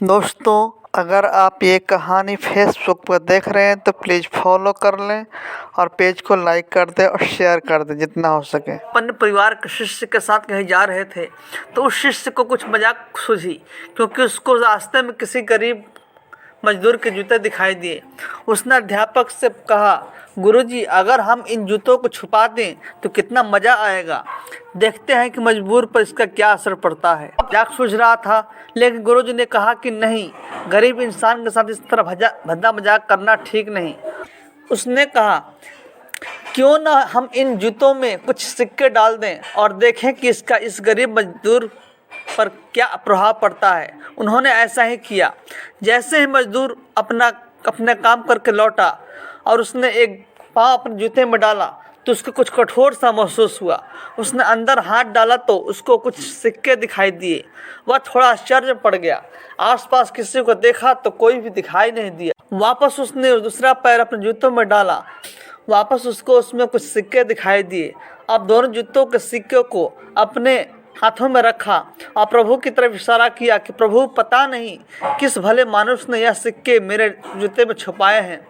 दोस्तों, अगर आप ये कहानी फेसबुक पर देख रहे हैं तो प्लीज़ फॉलो कर लें और पेज को लाइक कर दें और शेयर कर दें जितना हो सके। अपने परिवार के शिष्य के साथ कहीं जा रहे थे तो उस शिष्य को कुछ मजाक सूझी, क्योंकि उसको रास्ते में किसी गरीब मजदूर के जूते दिखाई दिए। उसने अध्यापक से कहा, गुरुजी, अगर हम इन जूतों को छुपा दें तो कितना मज़ा आएगा। देखते हैं कि मजबूर पर इसका क्या असर पड़ता है। मजाक सूझ रहा था, लेकिन गुरुजी ने कहा कि नहीं, गरीब इंसान के साथ इस तरह भद्दा मजाक करना ठीक नहीं। उसने कहा, क्यों ना हम इन जूतों में कुछ सिक्के डाल दें और देखें कि इसका इस गरीब मजदूर पर क्या प्रभाव पड़ता है। उन्होंने ऐसा ही किया। जैसे ही मजदूर अपना काम करके लौटा और उसने एक पाँव अपने जूते में डाला तो उसको कुछ कठोर सा महसूस हुआ। उसने अंदर हाथ डाला तो उसको कुछ सिक्के दिखाई दिए। वह थोड़ा आश्चर्य में पड़ गया। आसपास किसी को देखा तो कोई भी दिखाई नहीं दिया। वापस उसने दूसरा पैर अपने जूतों में डाला, वापस उसको उसमें कुछ सिक्के दिखाई दिए। अब दोनों जूतों के सिक्के को अपने हाथों में रखा और प्रभु की तरफ इशारा किया कि प्रभु, पता नहीं किस भले मानुष ने यह सिक्के मेरे जूते में छुपाए हैं,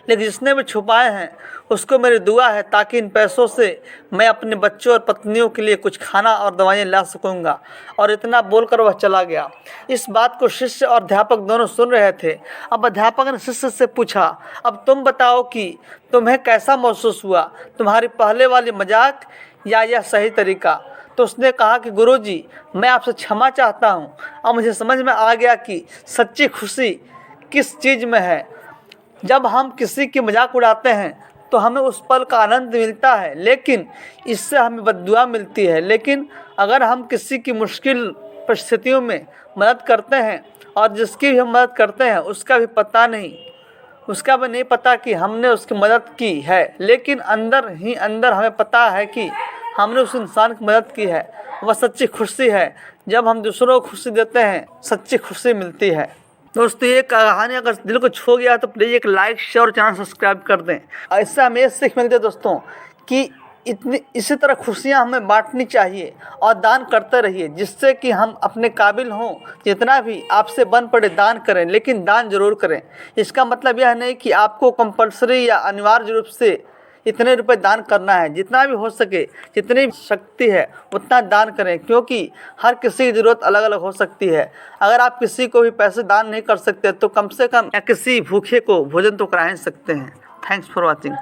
लेकिन जिसने भी छुपाए हैं उसको मेरी दुआ है ताकि इन पैसों से मैं अपने बच्चों और पत्नियों के लिए कुछ खाना और दवाइयाँ ला सकूँगा। और इतना बोलकर वह चला गया। इस बात को शिष्य और अध्यापक दोनों सुन रहे थे। अब अध्यापक ने शिष्य से पूछा, अब तुम बताओ कि तुम्हें कैसा महसूस हुआ, तुम्हारी पहले वाली मजाक या यह सही तरीका। तो उसने कहा कि गुरुजी, मैं आपसे क्षमा चाहता हूँ। अब मुझे समझ में आ गया कि सच्ची खुशी किस चीज़ में है। जब हम किसी की मजाक उड़ाते हैं तो हमें उस पल का आनंद मिलता है, लेकिन इससे हमें बद्दुआ मिलती है। लेकिन अगर हम किसी की मुश्किल परिस्थितियों में मदद करते हैं और जिसकी भी हम मदद करते हैं उसका भी नहीं पता कि हमने उसकी मदद की है, लेकिन अंदर ही अंदर हमें पता है कि हमने उस इंसान की मदद की है, वह सच्ची खुशी है। जब हम दूसरों को खुशी देते हैं, सच्ची खुशी मिलती है। दोस्तों, ये कहानी अगर दिल को छू गया तो प्लीज़ एक लाइक, शेयर और चैनल सब्सक्राइब कर दें। ऐसा हमें ये सीख मिलती है दोस्तों कि इसी तरह खुशियाँ हमें बांटनी चाहिए और दान करते रहिए, जिससे कि हम अपने काबिल हों। जितना भी आपसे बन पड़े दान करें, लेकिन दान जरूर करें। इसका मतलब यह नहीं कि आपको कंपल्सरी या अनिवार्य रूप से इतने रुपए दान करना है। जितना भी हो सके, जितनी शक्ति है उतना दान करें, क्योंकि हर किसी की ज़रूरत अलग अलग हो सकती है। अगर आप किसी को भी पैसे दान नहीं कर सकते तो कम से कम या किसी भूखे को भोजन तो करा ही सकते हैं। Thanks for watching.